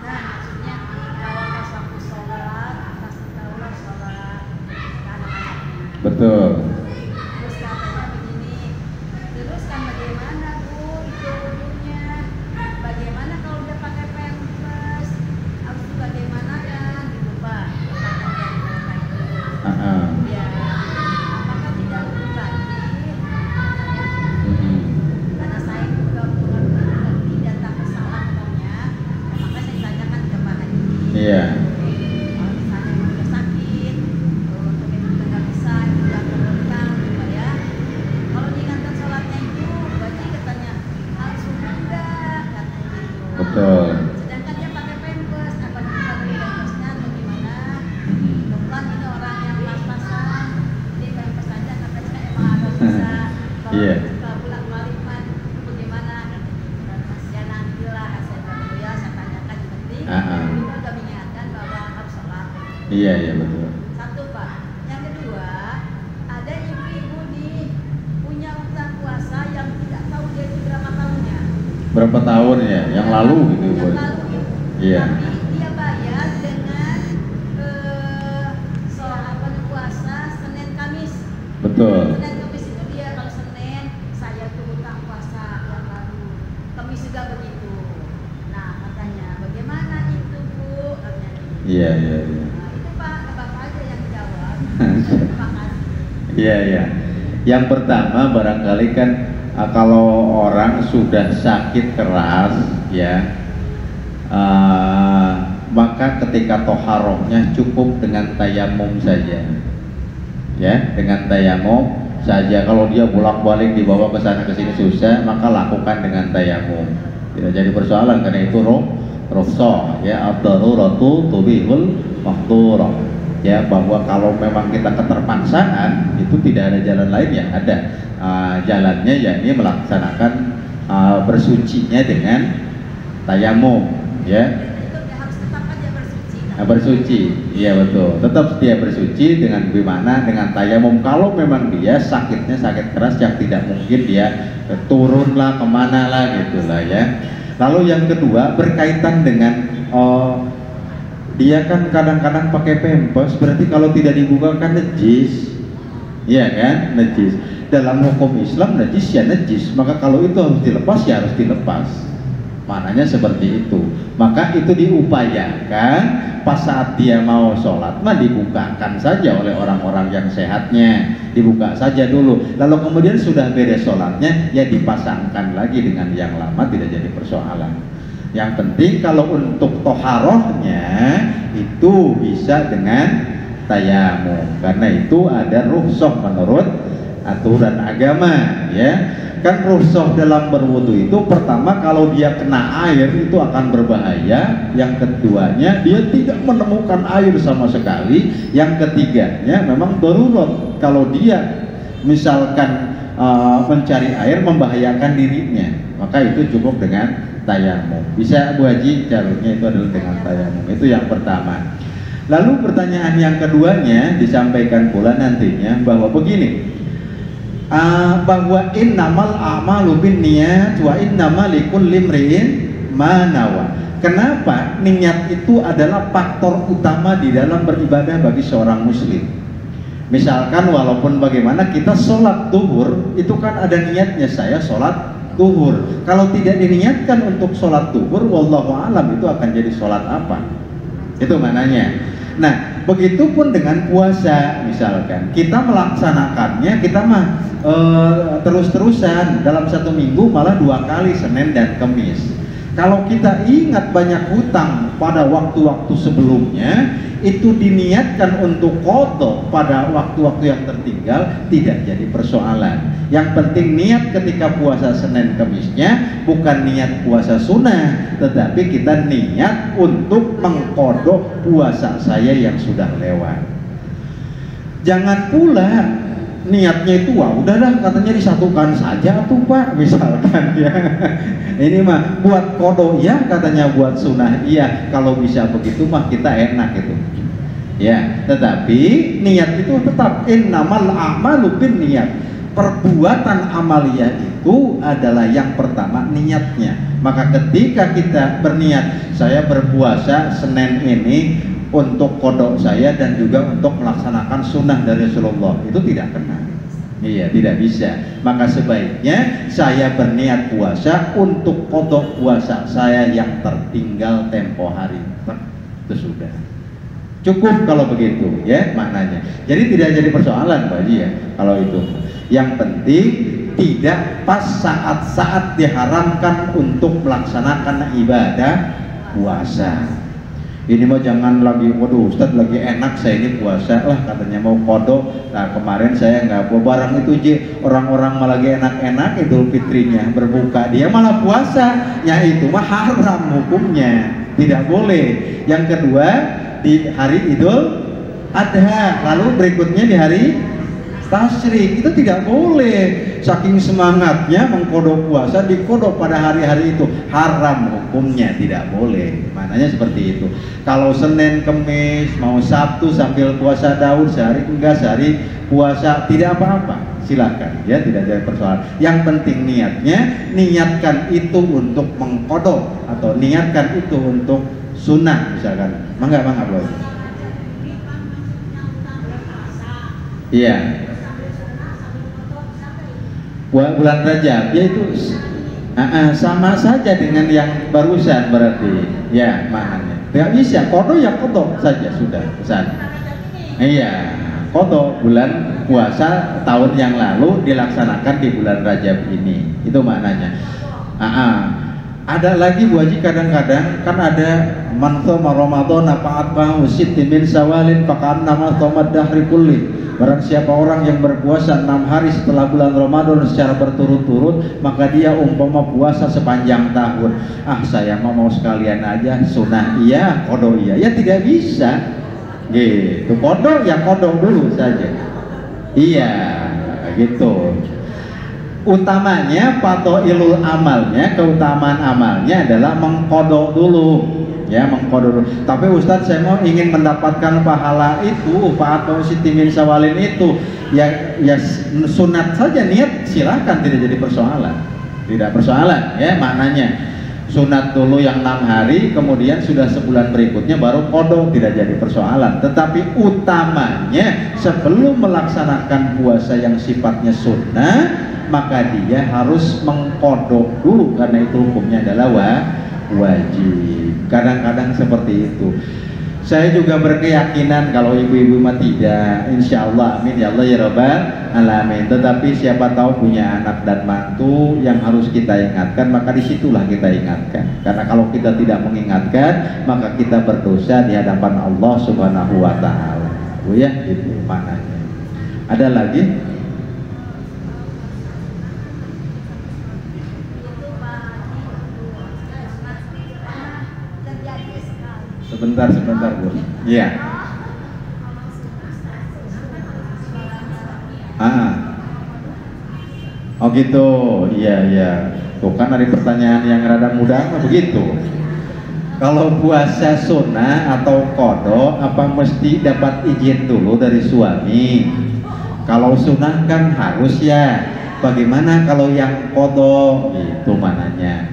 dan maksudnya kalau pas waktu sholat kasih tahulah sholat ke anak-anaknya. Betul. Terus katanya begini, terus kan bagaimana Bu itu wudunya? Bagaimana kalau dia pakai pampers? Harus bagaimana kan gitu Pak? Ya, apakah tidak perlu lagi? Karena saya juga bukan tidak tak kesalahan umumnya, maka saya tanyakan ke Pak Haji. Iya. Kalau misalnya udah sakit, untuk itu juga nggak bisa, juga berhutang, gitu ya. Kalau diingatkan sholatnya itu, berarti katanya harus enggak, katanya gitu. Betul. Sedangkan dia pakai pampers, apa dibuka dari pampersnya atau gimana? Kebetulan ini orang yang pas-pasan, jadi pampers aja sampai saya emang agak susah. Iya. Kalau pulang-balik man, bagaimana? Dan masih nantilah saya bilang ya, saya tanyakan yang penting. Itu udah mengingatkan bahwa harus sholat. Iya betul. Satu Pak. Yang kedua, ada ibu-ibu nih punya utang puasa yang tidak tahu dia itu berapa tahunnya. Berapa tahun ya? Yang lalu gitu, Bu. Yang lalu. Iya. Tapi dia bayar dengan sholat puasa Senin Kamis. Betul. Senin Kamis itu dia, kalau Senin saya tuh utang puasa yang lalu, Kamis juga begitu. Nah katanya bagaimana itu Bu? Katanya. Iya. Nah, itu Pak, Bapak aja yang jawab. Terima kasih. Iya. Yang pertama barangkali kan kalau orang sudah sakit keras ya, maka ketika toharohnya cukup dengan tayamum saja. Ya, dengan tayamum saja. Kalau dia bolak-balik dibawa ke sana ke sini susah, maka lakukan dengan tayamum. Tidak jadi persoalan karena itu rukhsah ya, ad-daruratu tubihul mahdzurah. Ya, bahwa kalau memang kita keterpaksaan itu tidak ada jalan lain ya, ada jalannya yakni melaksanakan bersucinya dengan tayamum ya. Itu dia harus tetap aja bersuci. Bersuci, iya betul. Tetap dia bersuci dengan bagaimana? Dengan tayamum. Kalau memang dia sakitnya sakit keras yang tidak mungkin dia turunlah kemana lah gitulah ya. Lalu yang kedua berkaitan dengan dia kan kadang-kadang pakai pampers, berarti kalau tidak dibuka kan najis, iya kan, najis. Dalam hukum Islam najis ya najis, maka kalau itu harus dilepas ya harus dilepas. Maknanya seperti itu. Maka itu diupayakan pas saat dia mau sholat mah dibukakan saja oleh orang-orang yang sehatnya, dibuka saja dulu. Lalu kemudian sudah beres sholatnya ya dipasangkan lagi dengan yang lama, tidak jadi persoalan. Yang penting kalau untuk toharohnya itu bisa dengan tayamum. Karena itu ada rukhsah menurut aturan agama, ya. Kan rukhsah dalam berwudu itu pertama kalau dia kena air itu akan berbahaya, yang keduanya dia tidak menemukan air sama sekali, yang ketiganya memang darurat kalau dia misalkan mencari air membahayakan dirinya, maka itu cukup dengan tayamum. Bisa Bu Haji, caranya itu adalah dengan tayamum. Itu yang pertama. Lalu pertanyaan yang keduanya disampaikan pula nantinya bahwa begini, bahwa innamal a'malu binniyat wa innamal likulli imri'in ma nawa. Kenapa niat itu adalah faktor utama di dalam beribadah bagi seorang muslim? Misalkan walaupun bagaimana kita sholat duhur itu kan ada niatnya, saya sholat duhur. Kalau tidak diniatkan untuk sholat duhur, wallahu alam itu akan jadi sholat apa? Itu mananya. Nah, begitupun dengan puasa misalkan kita melaksanakannya, kita mah terus-terusan dalam satu minggu malah 2 kali, Senin dan Kamis. Kalau kita ingat banyak hutang pada waktu-waktu sebelumnya, itu diniatkan untuk qadha pada waktu-waktu yang tertinggal, tidak jadi persoalan. Yang penting niat ketika puasa Senin Kamisnya bukan niat puasa sunnah, tetapi kita niat untuk mengqadha puasa saya yang sudah lewat. Jangan pula niatnya itu wah udahlah katanya disatukan saja tuh Pak, misalkan ya. Ini mah buat qadha ya, katanya buat sunnah iya, kalau bisa begitu mah kita enak itu. Ya, tetapi niat itu tetap innamal a'malu binniyat. Perbuatan amaliyah itu adalah yang pertama niatnya. Maka ketika kita berniat saya berpuasa Senin ini untuk qadha saya dan juga untuk melaksanakan sunnah dari Rasulullah, itu tidak kena. Iya, tidak bisa. Maka sebaiknya saya berniat puasa untuk qadha puasa saya yang tertinggal tempo hari. Itu sudah cukup kalau begitu, ya maknanya. Jadi tidak jadi persoalan Pak Haji ya kalau itu. Yang penting tidak pas saat-saat diharamkan untuk melaksanakan ibadah puasa. Ini mah jangan lagi, waduh Ustadz lagi enak saya ini puasa lah katanya mau qadha. Nah kemarin saya nggak barang itu orang-orang malah lagi enak-enak Idul Fitrinya berbuka, dia malah puasa, ya itu mah haram hukumnya, tidak boleh. Yang kedua di hari Idul Adha, lalu berikutnya di hari Tasyrik, itu tidak boleh. Saking semangatnya mengqadha puasa diqadha pada hari-hari itu, haram hukumnya, tidak boleh. Maknanya seperti itu. Kalau Senin Kemis mau Sabtu sambil puasa Daud sehari enggak, sehari puasa tidak apa-apa, silakan ya, tidak ada persoalan. Yang penting niatnya, niatkan itu untuk mengqadha atau niatkan itu untuk sunnah misalkan. Mangga bro. Iya. Bulan Rajab yaitu sama saja dengan yang barusan berarti ya maknanya. Tidak bisa qadha ya qadha saja sudah pesan. Iya, qadha bulan puasa tahun yang lalu dilaksanakan di bulan Rajab ini, itu maknanya. Ada lagi Bu Haji, kadang-kadang kan ada man shoma Ramadan fa'atba'ahu sittin min Syawalin faqannama shoma dahri kulli. Barang siapa orang yang berpuasa 6 hari setelah bulan Ramadan secara berturut-turut, maka dia umpama puasa sepanjang tahun. Saya mau sekalian aja sunnah iya, qadha iya. Ya tidak bisa. Gitu. Qadha ya qadha dulu saja. Iya, gitu. Utamanya fadhailul amalnya, keutamaan amalnya adalah mengqadha dulu. Ya, mengqadha dulu. Tapi Ustadz saya mau ingin mendapatkan pahala itu, atau sitimin sawalin itu, ya sunat saja niat, silakan, tidak jadi persoalan. Tidak persoalan ya maknanya. Sunat dulu yang 6 hari, kemudian sudah sebulan berikutnya baru qadha, tidak jadi persoalan. Tetapi utamanya sebelum melaksanakan puasa yang sifatnya sunnah, maka dia harus mengqadha dulu, karena itu hukumnya adalah wajib. Kadang-kadang seperti itu. Saya juga berkeyakinan kalau ibu-ibu mah tidak, insya Allah, amin ya Allah ya Rabbal alamin. Tetapi siapa tahu punya anak dan mantu yang harus kita ingatkan, maka disitulah kita ingatkan. Karena kalau kita tidak mengingatkan, maka kita berdosa di hadapan Allah Subhanahu wa Ta'ala. mengganggu ya, itu maknanya. Ada lagi? Sebentar Bu. Iya. Oh gitu, iya. Tuh kan ada pertanyaan yang rada mudah begitu. Kalau puasa sunnah atau qada, apa mesti dapat izin dulu dari suami? Kalau sunnah kan harus ya. Bagaimana kalau yang qada? Itu mananya.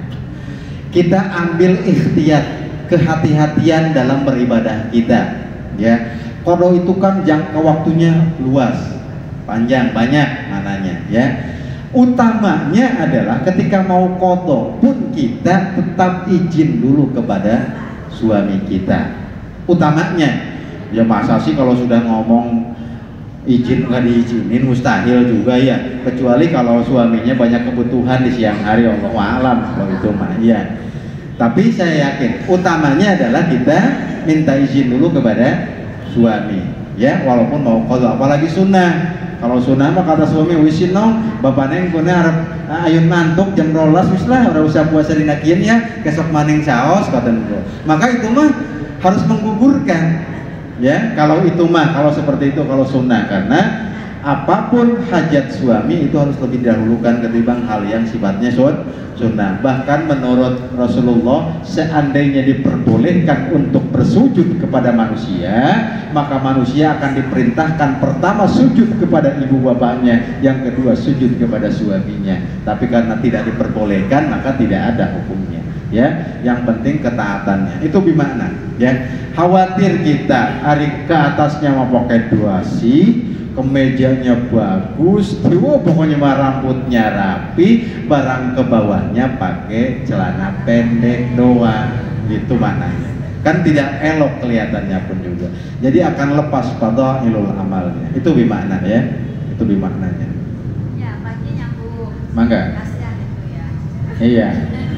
Kita ambil ikhtiyat, kehati-hatian dalam beribadah kita. Ya, qada itu kan jangka waktunya luas, panjang, banyak mananya. Ya. Utamanya adalah ketika mau qada pun kita tetap izin dulu kepada suami kita. Utamanya, ya masa sih kalau sudah ngomong izin nggak diizinin, mustahil juga ya. Kecuali kalau suaminya banyak kebutuhan di siang hari, Allahu a'lam kalau itu mah ya. Tapi saya yakin utamanya adalah kita minta izin dulu kepada suami, ya walaupun mau qada, apalagi sunnah. Kalau sunnah mah kata suami wisin nong bapak neng kuna harap ayun mantuk jam 12 wis lah ora usah puasa dina kieu ya kesok maning saos kata niku. Maka itu mah harus menggugurkan ya kalau itu mah, kalau seperti itu kalau sunnah, karena apapun hajat suami itu harus lebih didahulukan ketimbang hal yang sifatnya sunnah. Bahkan menurut Rasulullah, seandainya diperbolehkan untuk bersujud kepada manusia, maka manusia akan diperintahkan pertama sujud kepada ibu bapaknya, yang kedua sujud kepada suaminya. Tapi karena tidak diperbolehkan, maka tidak ada hukumnya. Ya, yang penting ketaatannya. Itu bimakna. Ya, khawatir kita hari ke atasnya mau pakai duasi, kemejanya bagus, pokoknya mah rambutnya rapi, barang ke bawahnya pakai celana pendek doang, gitu maknanya. Kan tidak elok kelihatannya pun juga. Jadi akan lepas fadhailul amalnya. Itu bimakna ya. Itu bimaknanya. Ya, pagi nyambung. Mangga. Kasihan itu ya. Iya.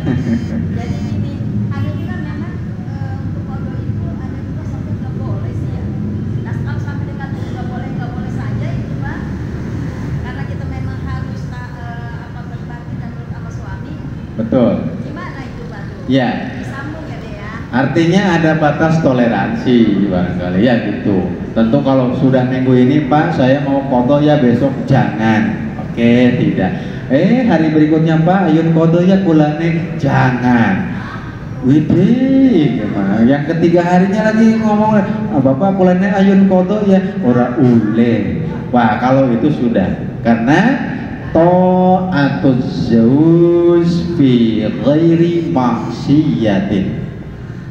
Jadi ini ada juga memang untuk qada itu ada juga sampai nggak boleh sih ya. Nah kalau sampai dengan nggak boleh saja itu Pak, karena kita memang harus berbakti dan menurut sama suami. Betul. Gimana itu Pak? Iya. Disambung ya deh ya. Artinya ada batas toleransi barangkali ya gitu. Tentu kalau sudah minggu ini Pak saya mau qada ya, besok jangan. Oke, tidak. Hari berikutnya Pak ayun qada ya kulane jangan. Widih, gimana? Yang ketiga harinya lagi ngomong, Bapak kulane ayun qada ya ora ule. Wah, kalau itu sudah, karena ta'atuz zawj fi ghairi maksiatin.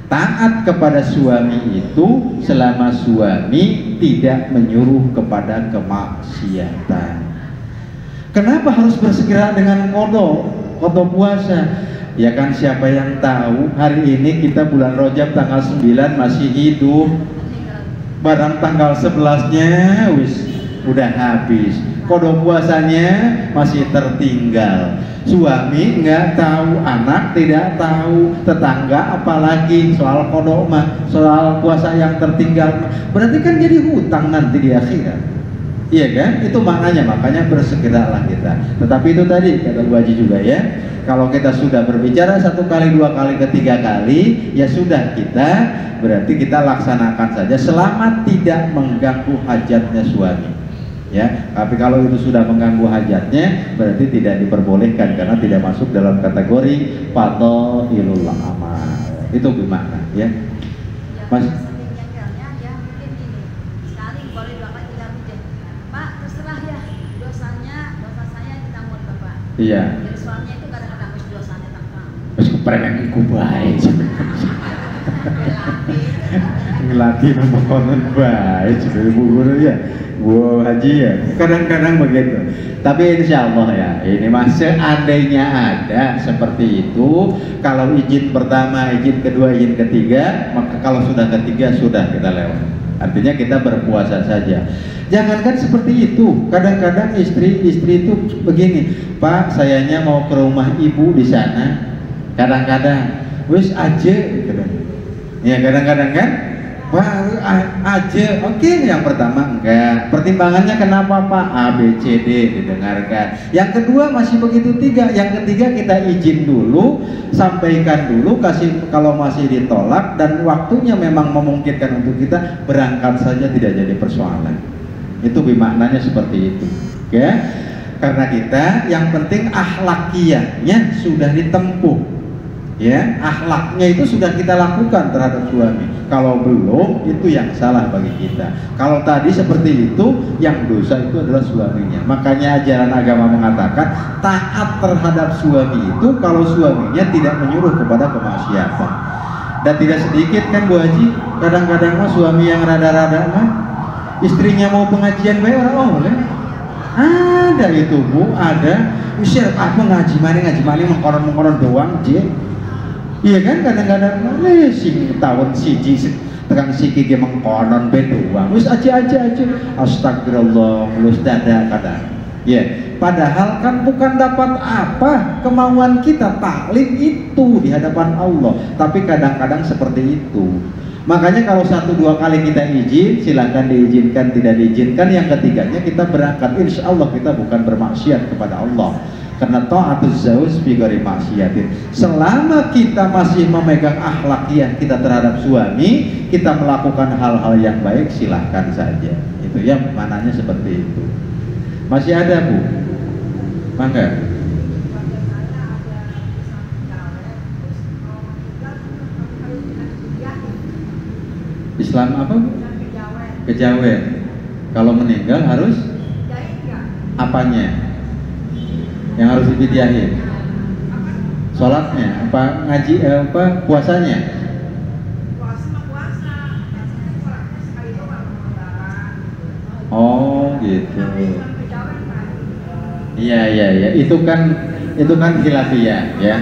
Taat kepada suami itu selama suami tidak menyuruh kepada kemaksiatan. Kenapa harus bersegera dengan qada puasa? Ya kan siapa yang tahu hari ini kita bulan Rajab tanggal 9 masih hidup, barang tanggal 11-nya wis udah habis, qada puasanya masih tertinggal. Suami nggak tahu, anak tidak tahu, tetangga apalagi soal qada mah, soal puasa yang tertinggal. Berarti kan jadi hutang nanti di akhirat. Iya kan? Itu maknanya, makanya bersegeralah kita. Tetapi itu tadi kata Bu Haji juga ya, kalau kita sudah berbicara 1 kali, 2 kali, ketiga kali, ya sudah kita berarti kita laksanakan saja selama tidak mengganggu hajatnya suami. Ya, tapi kalau itu sudah mengganggu hajatnya berarti tidak diperbolehkan karena tidak masuk dalam kategori fadhailul amal. Itu bermakna ya. Mas iya. Jadi suaminya itu kadang-kadang wis dosanya tangkang. Wis kepremen iku bae. Ngelatih membangun bae jadi Bu Guru ya. Bu Haji ya. Kadang-kadang begitu. Tapi insya Allah ya, ini mas seandainya ada seperti itu, kalau izin pertama, izin kedua, izin ketiga, maka kalau sudah ketiga sudah kita lewat. Artinya kita berpuasa saja. Jangankan seperti itu, kadang-kadang istri itu begini, Pak, sayanya mau ke rumah ibu di sana. Kadang-kadang, wis aja, gitu. Ya kadang-kadang kan, Baru aja, oke. Yang pertama enggak. Pertimbangannya kenapa Pak? A, B, C, D didengarkan. Yang kedua masih begitu tiga. Yang ketiga kita izin dulu, sampaikan dulu, kasih kalau masih ditolak dan waktunya memang memungkinkan untuk kita berangkat saja, tidak jadi persoalan. Itu bermaknanya seperti itu. Oke? Karena kita yang penting akhlakiyahnya sudah ditempuh. Ya, akhlaknya itu sudah kita lakukan terhadap suami. Kalau belum, itu yang salah bagi kita. Kalau tadi seperti itu, yang dosa itu adalah suaminya. Makanya ajaran agama mengatakan taat terhadap suami itu kalau suaminya tidak menyuruh kepada kemaksiatan. Dan tidak sedikit kan Bu Haji, kadang-kadang mah suami yang rada-rada mah istrinya mau pengajian bae orang oleh. Ada itu Bu, ada. Usir apa ngaji mani mengkonon doang je. Iya kan, kadang-kadang sing tahun siji tekan siki ge mengkonon be doang. Wis aja. Astagfirullah, mulus dada kadang. Ya, padahal kan bukan dapat apa kemauan kita taklim itu di hadapan Allah, tapi kadang-kadang seperti itu. Makanya kalau 1-2 kali kita izin, silakan diizinkan, tidak diizinkan, yang ketiganya kita berangkat. Insya Allah kita bukan bermaksiat kepada Allah. Karena ta'atuz zawj fi ghairi maksiatin. Selama kita masih memegang akhlakiyah kita terhadap suami, kita melakukan hal-hal yang baik, silahkan saja. Itu ya, mananya seperti itu. Masih ada Bu? Mangga. Islam apa Bu? Kejawen. Kalau meninggal harus apanya? Yang harus dipitiahin? Sholatnya? Apa ngaji? Apa puasanya? Oh gitu. Iya. Itu kan khilafiyah ya.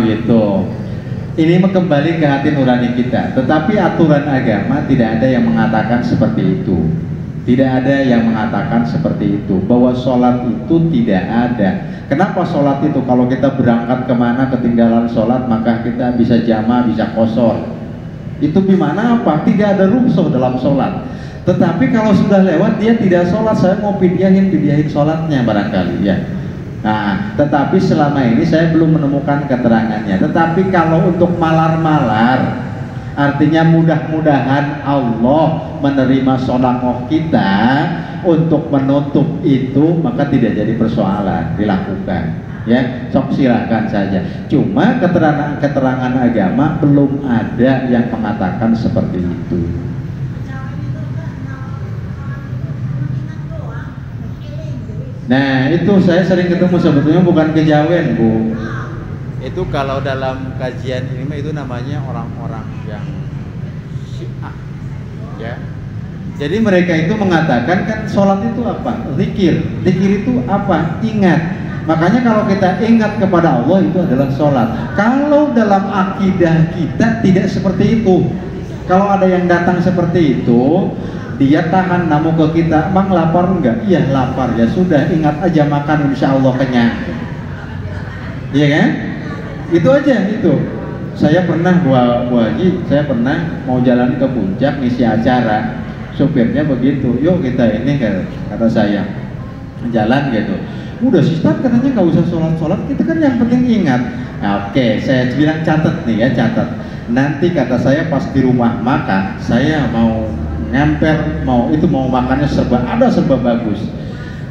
Gitu. Ini kembali ke hati nurani kita. Tetapi aturan agama tidak ada yang mengatakan seperti itu. Tidak ada yang mengatakan seperti itu, bahwa sholat itu tidak ada. Kenapa sholat itu? Kalau kita berangkat kemana ketinggalan sholat, maka kita bisa jama, bisa qashar. Itu gimana apa? Tidak ada rukhsah dalam sholat. Tetapi kalau sudah lewat dia tidak sholat, saya mau pidyahin sholatnya barangkali ya. Nah, tetapi selama ini saya belum menemukan keterangannya. Tetapi kalau untuk malar-malar, artinya mudah-mudahan Allah menerima sedekah kita untuk menutup itu, maka tidak jadi persoalan, dilakukan ya, sok silakan saja. Cuma keterangan agama belum ada yang mengatakan seperti itu. Nah itu saya sering ketemu, sebetulnya bukan kejawen Bu. Itu kalau dalam kajian ini itu namanya orang-orang yang Syiah ya. Jadi mereka itu mengatakan kan sholat itu apa? Zikir itu apa? Ingat. Makanya kalau kita ingat kepada Allah itu adalah sholat. Kalau dalam akidah kita tidak seperti itu. Kalau ada yang datang seperti itu, dia tahan namu ke kita, "Bang lapar enggak?" "Iya lapar." "Ya sudah, ingat aja makan, insya Allah kenyang." Iya kan? Itu aja itu. Saya pernah Bu Haji, saya pernah mau jalan ke puncak ngisi acara, sopirnya begitu, "Yuk kita ini," kata saya, jalan gitu. "Udah Ustaz katanya nggak usah sholat, kita kan yang penting ingat." Nah, oke, saya bilang catat nih ya, catat. Nanti kata saya pas di rumah makan, saya mau ngemper, mau makannya serba bagus.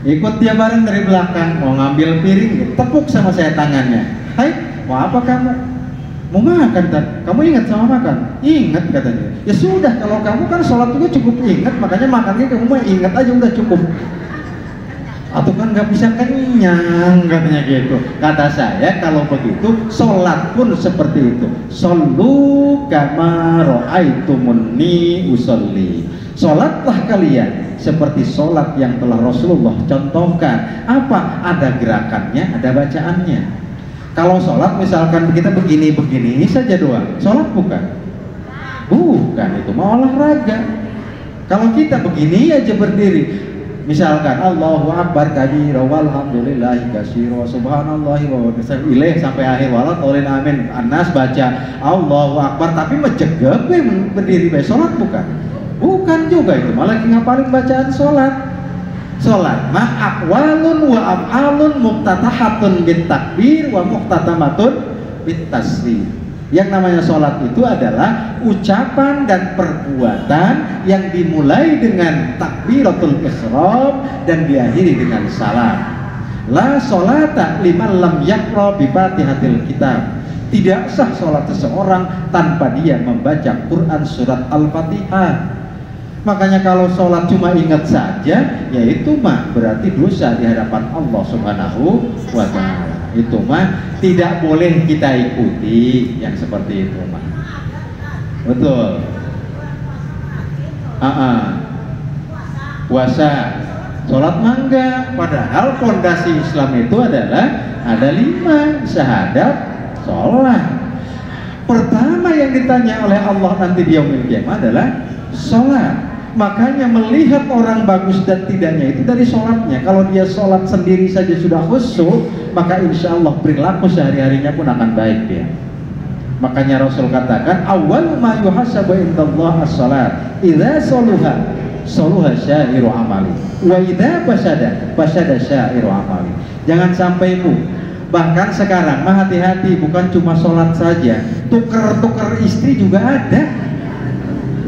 Ikut dia bareng dari belakang, mau ngambil piring, tepuk sama saya tangannya. "Hai, mau apa kamu?" "Mau makan kan?" "Kamu ingat sama makan?" "Ingat," katanya. "Ya sudah, kalau kamu kan sholat juga cukup ingat, makanya makannya kamu mah ingat aja udah cukup. Atau kan nggak bisa kenyang," katanya gitu. Kata saya kalau begitu sholat pun seperti itu. Shollu kama ra'aitumuni usolli. Sholatlah kalian seperti sholat yang telah Rasulullah contohkan. Apa? Ada gerakannya, ada bacaannya. Kalau sholat misalkan kita begini saja doang, sholat bukan? Bukan, itu mau olahraga. Kalau kita begini aja berdiri, Misalkan Allahu Akbar kabira walhamdulillahi katsira subhanallahi wa bihamdihi ilaih sampai akhir wala tolin amin. Anas baca Allahu Akbar tapi menjegep berdiri bae salat bukan? Bukan juga itu, malah ngapalin bacaan salat. Salat ma aqwalun wa af'alun muftatahatun bit takbir wa muftatamatun bit taslim. Yang namanya sholat itu adalah ucapan dan perbuatan yang dimulai dengan takbiratul ihram dan diakhiri dengan salam. La sholata liman lam yaqra bi fatihatil kitab. Tidak sah sholat seseorang tanpa dia membaca Quran surat Al-Fatihah. Makanya kalau sholat cuma ingat saja, ya itu mah berarti dosa di hadapan Allah Subhanahu wa ta'ala. Itu mah tidak boleh kita ikuti yang seperti itu mah. Betul. Puasa, sholat mangga. Padahal fondasi Islam itu adalah ada 5 syahadat, sholat. Pertama yang ditanya oleh Allah nanti di yaumil qiyamah adalah sholat. Makanya melihat orang bagus dan tidaknya itu dari sholatnya. Kalau dia sholat sendiri saja sudah khusyuk, maka insya Allah perilaku sehari-harinya pun akan baik dia. Makanya Rasul katakan awal ma yuhasabu indallah as-salat idza soluha syairu amali wa idza fasada syairu amali. Jangan sampai bahkan sekarang mah hati-hati, bukan cuma sholat saja, tuker istri juga ada.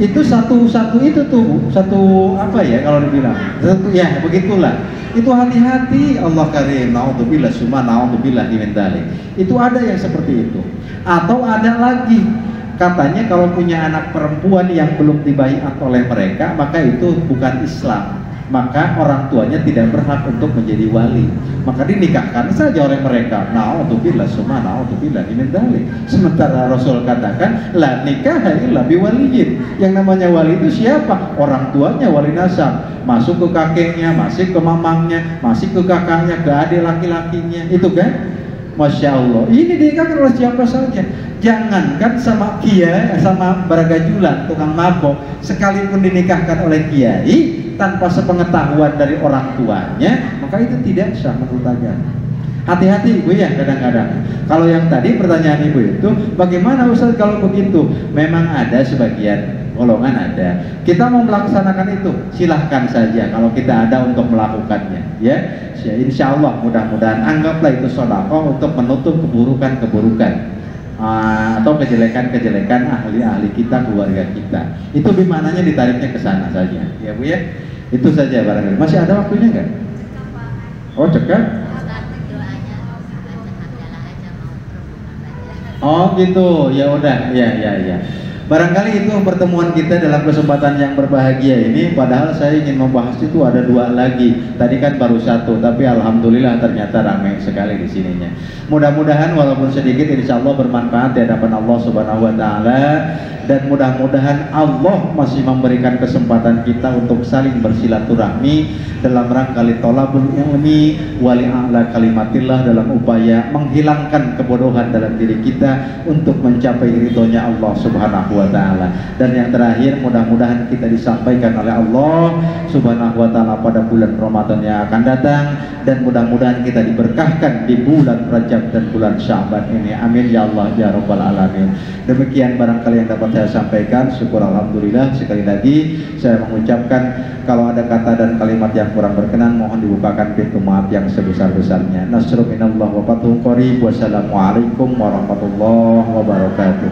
Itu satu itu tuh satu apa ya kalau dibilang satu, ya begitulah. Itu hati-hati, Allah karim, naudzubillah summa naudzubillah min dzalik. Itu ada yang seperti itu. Atau ada lagi katanya kalau punya anak perempuan yang belum dibaiat oleh mereka, maka itu bukan Islam. Maka orang tuanya tidak berhak untuk menjadi wali. Maka dinikahkan saja oleh mereka. Naudzubillah summa naudzubillah min dzalik. Sementara Rasul katakan la nikaha illa biwaliyin. Yang namanya wali itu siapa? Orang tuanya, wali nasab. Masuk ke kakeknya, masuk ke mamangnya, masuk ke kakaknya, ke adik laki-lakinya. Itu kan? Masya Allah. Ini dinikahkan oleh siapa saja. Jangankan sama kiai, sama baragajulan, tukang mabok, sekalipun dinikahkan oleh kiai tanpa sepengetahuan dari orang tuanya, maka itu tidak sah menurut agama. Hati-hati ibu ya, kadang-kadang kalau yang tadi pertanyaan ibu itu bagaimana Ustaz kalau begitu, memang ada sebagian golongan ada, kita mau melaksanakan itu silahkan saja kalau kita ada untuk melakukannya ya, insya Allah mudah-mudahan anggaplah itu sedekah untuk menutup keburukan-keburukan atau kejelekan-kejelekan ahli-ahli kita, keluarga kita. Itu bimananya ditariknya ke sana saja ya Bu ya. Itu saja barangkali. Masih ada waktunya nggak? Oh cekak? Oh gitu, ya udah, ya. Barangkali itu pertemuan kita dalam kesempatan yang berbahagia ini. Padahal saya ingin membahas itu ada 2 lagi. Tadi kan baru 1, tapi alhamdulillah ternyata ramai sekali di sininya. Mudah-mudahan walaupun sedikit, insya Allah bermanfaat di hadapan Allah Subhanahu Wa Taala. Dan mudah-mudahan Allah masih memberikan kesempatan kita untuk saling bersilaturahmi dalam rangka tolabul ilmi wali a'la kalimatillah, dalam upaya menghilangkan kebodohan dalam diri kita untuk mencapai ridhonya Allah Subhanahu Wa Taala. Dan yang terakhir, mudah-mudahan kita disampaikan oleh Allah Subhanahu Wa Taala pada bulan Ramadan yang akan datang, dan mudah-mudahan kita diberkahkan di bulan Rajab dan bulan Sya'ban ini. Amin ya Allah ya Rabbal Alamin. Demikian barangkali yang dapat saya sampaikan. Syukur alhamdulillah. Sekali lagi saya mengucapkan kalau ada kata dan kalimat yang kurang berkenan, mohon dibukakan pintu maaf yang sebesar-besarnya. Nasrul minallah wa fathun qarib. Wassalamualaikum warahmatullahi wabarakatuh.